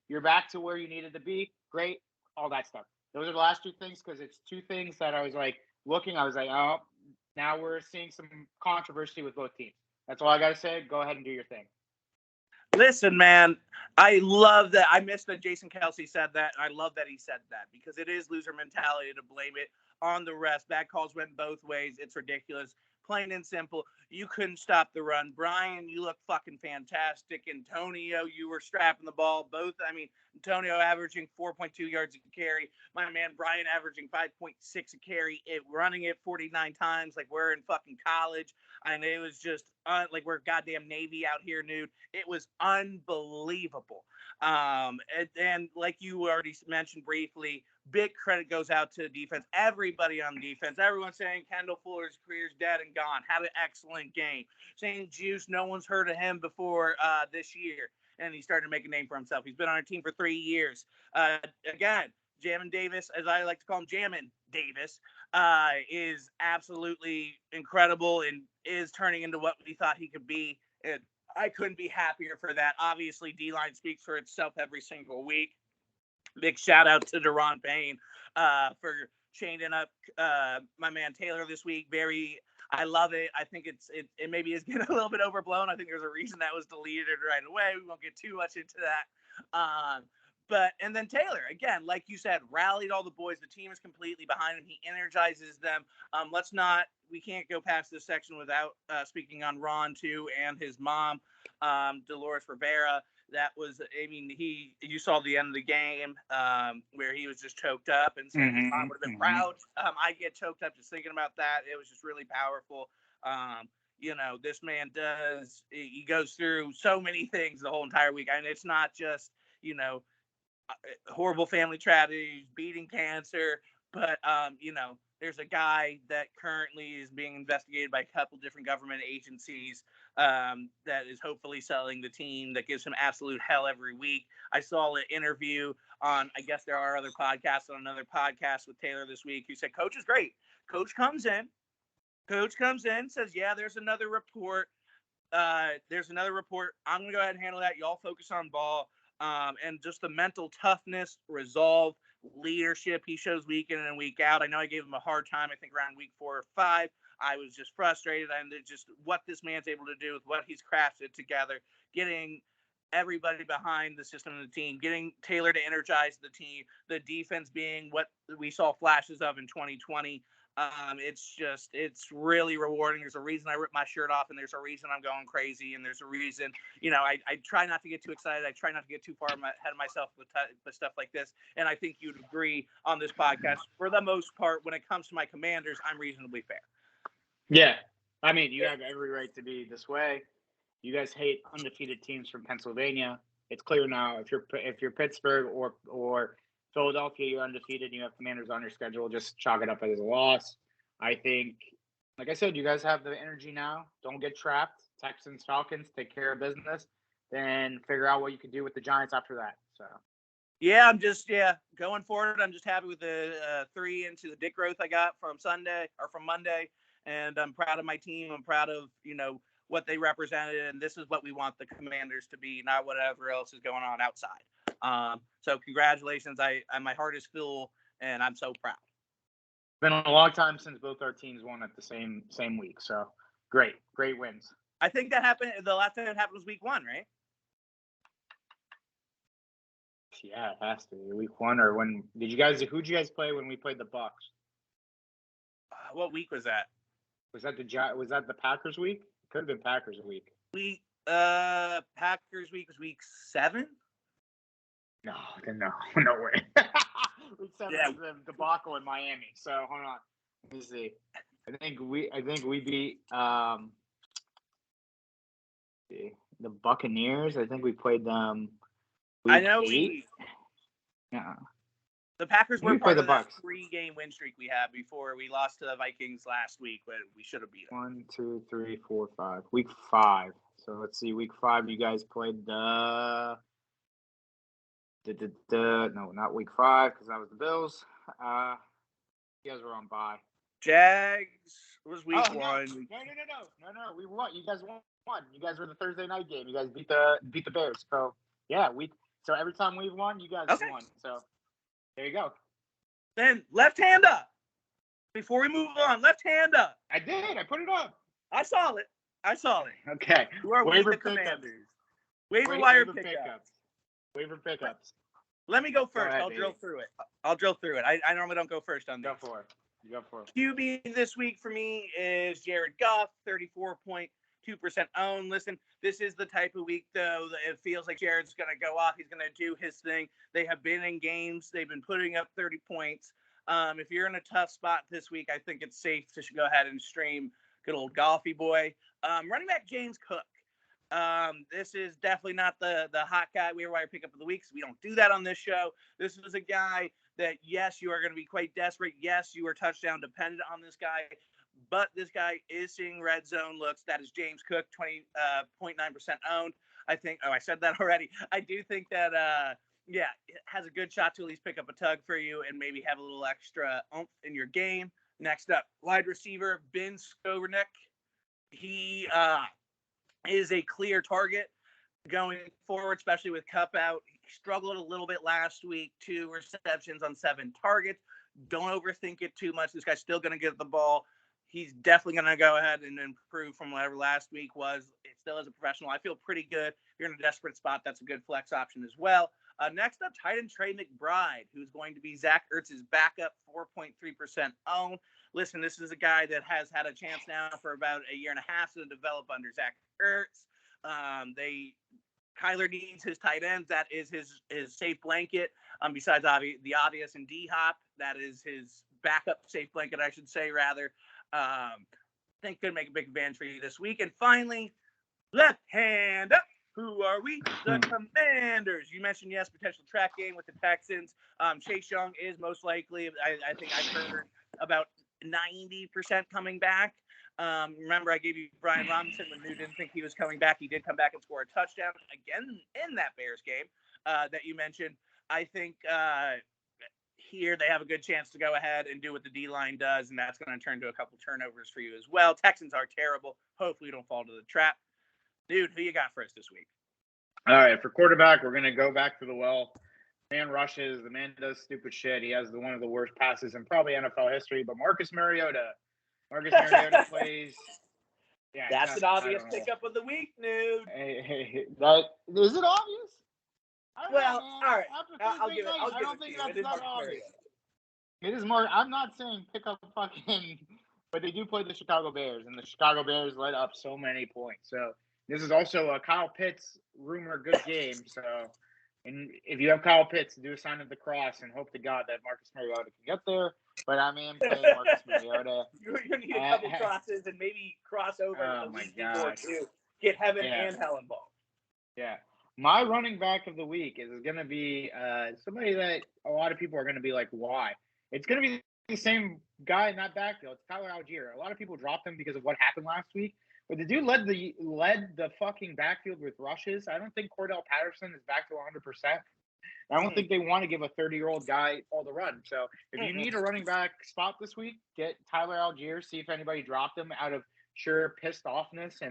you're back to where you needed to be. Great, all that stuff. Those are the last two things because it's two things that I was like looking. I was like, oh, now we're seeing some controversy with both teams. That's all I got to say. Go ahead and do your thing. Listen, man, I love that. I missed that Jason Kelce said that. I love that he said that because it is loser mentality to blame it on the rest. Bad calls went both ways. It's ridiculous. Plain and simple. You couldn't stop the run. Brian, you look fucking fantastic. Antonio, you were strapping the ball. Both, Antonio averaging 4.2 yards a carry. My man Brian averaging 5.6 a carry. Running it 49 times like we're in fucking college. And it was just like we're goddamn Navy out here, dude. It was unbelievable. And like you already mentioned briefly, big credit goes out to defense. Everybody on defense. Everyone's saying Kendall Fuller's career's dead and gone. Had an excellent game. St. Juice, no one's heard of him before this year. And he's starting to make a name for himself. He's been on our team for 3 years. Again, Jammin Davis, as I like to call him, Jammin Davis, is absolutely incredible and is turning into what we thought he could be. And I couldn't be happier for that. Obviously, D-line speaks for itself every single week. Big shout out to Deron Payne for chaining up my man Taylor this week. I love it. I think it maybe is getting a little bit overblown. I think there's a reason that was deleted right away. We won't get too much into that. And then Taylor, again, like you said, rallied all the boys. The team is completely behind him. He energizes them. We can't go past this section without speaking on Ron too and his mom, Dolores Rivera. That was, you saw the end of the game where he was just choked up and saying his mom would have been proud. I get choked up just thinking about that. It was just really powerful. This man he goes through so many things the whole entire week. And it's not just, horrible family tragedies, beating cancer, but, there's a guy that currently is being investigated by a couple different government agencies that is hopefully selling the team, that gives him absolute hell every week. I saw an interview on, I guess there are other podcasts, on another podcast with Taylor this week, who said, Coach is great. Coach comes in, says, yeah, there's another report. I'm going to go ahead and handle that. Y'all focus on ball. And just the mental toughness, resolve, leadership he shows week in and week out. I know I gave him a hard time, I think around week 4 or 5. I was just frustrated. And just what this man's able to do with what he's crafted together, getting everybody behind the system and the team, getting Taylor to energize the team, the defense being what we saw flashes of in 2020. It's really rewarding. There's a reason I ripped my shirt off, and there's a reason I'm going crazy, and there's a reason, I try not to get too excited. I try not to get too far ahead of myself with stuff like this. And I think you'd agree on this podcast, for the most part, when it comes to my Commanders, I'm reasonably fair. Yeah. You have every right to be this way. You guys hate undefeated teams from Pennsylvania. It's clear now. If you're Pittsburgh or Philadelphia, you're undefeated. You have Commanders on your schedule. Just chalk it up as a loss. I think, like I said, you guys have the energy now. Don't get trapped. Texans, Falcons, take care of business. Then figure out what you can do with the Giants after that. So. Yeah, going forward, I'm just happy with the 3 into the dick growth I got from Monday. And I'm proud of my team. I'm proud of, what they represented. And this is what we want the Commanders to be, not whatever else is going on outside. So congratulations. My heart is full, and I'm so proud. Been a long time since both our teams won at the same week. So great wins. I think that happened. The last time it happened was week 1, right? Yeah, it has to be week 1. Or who'd you guys play when we played the Bucks? What week was that? Was that the Packers week? It could have been Packers week. Packers week was week 7. No way. Week 7 Yeah. was the debacle in Miami. So hold on, let me see. I think we beat the Buccaneers. I think we played them. Week I know 8. Yeah. the Packers were We played part the of that Bucs. 3-game win streak we had before we lost to the Vikings last week, but we should have beat them. 1, 2, 3, 4, 5. Week 5. So let's see. Week 5, you guys played no, not week 5 because that was the Bills. You guys were on bye. Jags was week 1. No. We won. You guys won. You guys were the Thursday night game. You guys beat the Bears. So yeah, so every time we've won, you guys won. So there you go. Then left hand up. Before we move on, left hand up. I did. I put it up. I saw it. Okay. Who are we, Waiver the pickups. Commanders? Waiver wire Waiver pickups. Waiver pickups. Let me go first. ahead, I'll drill through it. I normally don't go first on this. Go for it. QB this week for me is Jared Goff, 34.2% owned. Listen, this is the type of week, though, that it feels like Jared's going to go off. He's going to do his thing. They have been in games. They've been putting up 30 points. If you're in a tough spot this week, I think it's safe to go ahead and stream good old Golfy boy. Running back James Cook. This is definitely not the hot guy waiver wire pickup of the week. So we don't do that on this show. This is a guy that, yes, you are going to be quite desperate. Yes, you are touchdown dependent on this guy. But this guy is seeing red zone looks. That is James Cook, 20.9% owned. I think, I said that already. I do think that, it has a good shot to at least pick up a tug for you and maybe have a little extra oomph in your game. Next up, wide receiver, Ben Skovernick. He is a clear target going forward, especially with Cup out. He struggled a little bit last week, 2 receptions on 7 targets. Don't overthink it too much. This guy's still going to get the ball. He's definitely going to go ahead and improve from whatever last week was. It still is a professional. I feel pretty good. If you're in a desperate spot, that's a good flex option as well. Next up, tight end Trey McBride, who's going to be Zach Ertz's backup, 4.3% owned. Listen, this is a guy that has had a chance now for about a year and a half to develop under Zach Ertz. Kyler needs his tight ends. That is his safe blanket. Besides the obvious and D-Hop, that is his backup safe blanket, I should say, rather. I think could make a big advantage for you this week. And finally, left hand up. Who are we? The Commanders. You mentioned, yes, potential track game with the Texans. Chase Young is most likely. I think I've heard about 90% coming back. Remember, I gave you Brian Robinson when you didn't think he was coming back. He did come back and score a touchdown again in that Bears game that you mentioned. I think here they have a good chance to go ahead and do what the D-line does, and that's going to turn to a couple turnovers for you as well. Texans are terrible. Hopefully you don't fall to the trap. Dude, who you got for us this week? All right, for quarterback, we're going to go back to the well. Man rushes. The man does stupid shit. He has one of the worst passes in probably NFL history, but Marcus Mariota plays. Yeah, that's an obvious pickup of the week, dude. Hey, that is it obvious? Well, all right. I'll give it. I don't think that's not obvious. It is more. I'm not saying pick up fucking, but they do play the Chicago Bears, and the Chicago Bears let up so many points. So this is also a Kyle Pitts rumor good game. So, and if you have Kyle Pitts, do a sign of the cross and hope to God that Marcus Mariota can get there. But I mean, playing Marcus Mariota. You're going to need a couple crosses and maybe cross over with the week before too. Get heaven and hell involved. Yeah. My running back of the week is going to be somebody that a lot of people are going to be like, why? It's going to be the same guy in that backfield. It's Tyler Algier. A lot of people dropped him because of what happened last week. But the dude led the fucking backfield with rushes. I don't think Cordell Patterson is back to 100%. I don't think they want to give a 30-year-old guy all the run. So if you need a running back spot this week, get Tyler Algier. See if anybody dropped him out of sheer pissed offness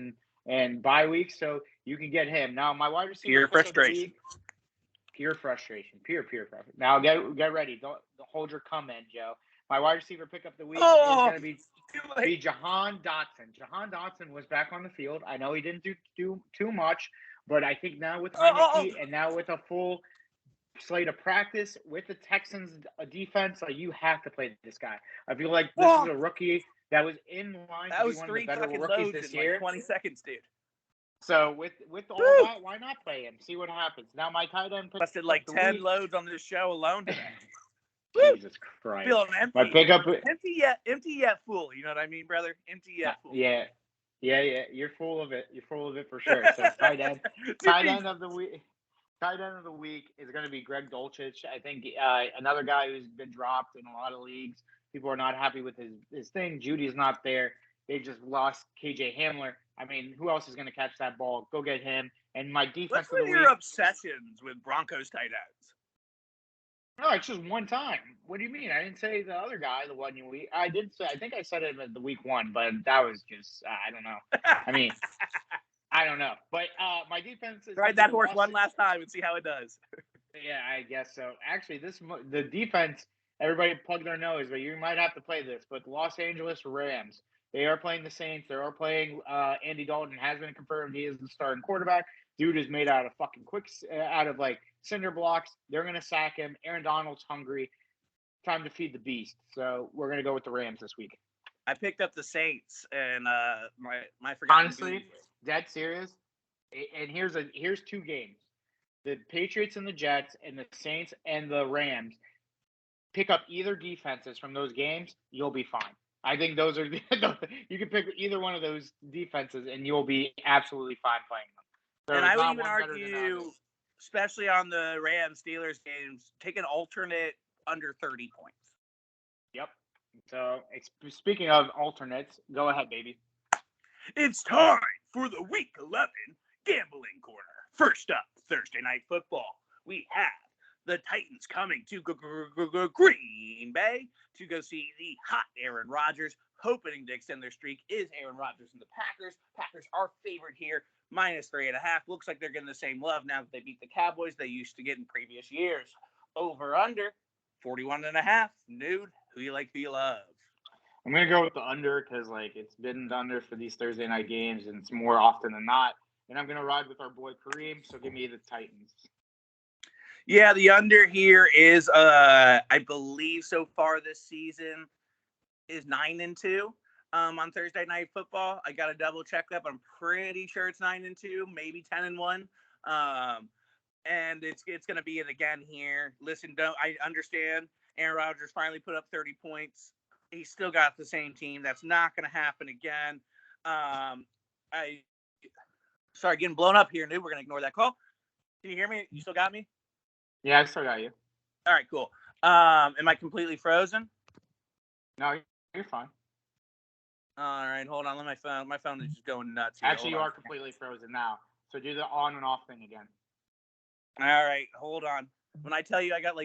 and bye week. So you can get him. Now, my wide receiver. Pure frustration. Pure frustration. Pure frustration. Now, get ready. Don't hold your comment, Joe. My wide receiver pick up the week is going to be Jahan Dotson. Jahan Dotson was back on the field. I know he didn't do too much, but I think now with HIMMICKE and now with a full slate of practice with the Texans defense, like, you have to play this guy. I feel like this is a rookie that was in line to be one of the better rookies this year. Like 20 seconds, dude. So with all that, why not play him? See what happens. Now my tight end pick Busted up like the 10 week. loads on this show alone today. Jesus Christ. Feeling My empty. pickup. Empty yet full. You know what I mean, brother? Empty yet full. Yeah. You're full of it. You're full of it for sure. So tight end of the week. Tight end of the week is going to be Greg Dulcich. I think another guy who's been dropped in a lot of leagues. People are not happy with his thing. Judy's not there. They just lost KJ Hamler. I mean, who else is going to catch that ball? Go get him. And my defense What's of the with your week. obsessions with Broncos tight ends? No, it's just one time. What do you mean? I didn't say the other guy, the one week. I did say. I think I said it at the week one, but that was just. I don't know. I mean, I don't know. But my defense is Ride that horse one last time and see how it does. Yeah, I guess so. Actually, the defense. Everybody plug their nose, but you might have to play this. But the Los Angeles Rams, they are playing the Saints. They are playing Andy Dalton. Has been confirmed he is the starting quarterback. Dude is made out of fucking out of like cinder blocks. They're gonna sack him. Aaron Donald's hungry. Time to feed the beast. So we're gonna go with the Rams this week. I picked up the Saints and my forgotten Honestly, beef. dead serious. And here's two games: the Patriots and the Jets, and the Saints and the Rams. Pick up either defenses from those games, you'll be fine. I think those are you can pick either one of those defenses, and you'll be absolutely fine playing them. So and I would even argue, especially on the Rams Steelers games, take an alternate under 30 points. Yep. So speaking of alternates, go ahead, baby. It's time for the Week 11 Gambling Corner. First up, Thursday Night Football. We have the Titans coming to Green Bay to go see the hot Aaron Rodgers. Hoping to extend their streak is Aaron Rodgers and the Packers. Packers are favored here, -3.5. Looks like they're getting the same love now that they beat the Cowboys they used to get in previous years. Over under 41.5. Nude, who you like, who you love? I'm gonna go with the under because it's been the under for these Thursday night games, and it's more often than not. And I'm gonna ride with our boy Kareem. So give me the Titans. Yeah, the under here is, I believe so far this season is 9-2 on Thursday Night Football. I got to double check that, but I'm pretty sure it's 9-2, maybe 10-1. And it's going to be it again here. Listen, I understand Aaron Rodgers finally put up 30 points. He's still got the same team. That's not going to happen again. Sorry, getting blown up here, dude. We're going to ignore that call. Can you hear me? You still got me? Yeah, I still got you. All right, cool. Am I completely frozen? No, you're fine. All right, hold on. Let my phone is just going nuts here. Actually, you are completely frozen now. So do the on and off thing again. All right, hold on. When I tell you I got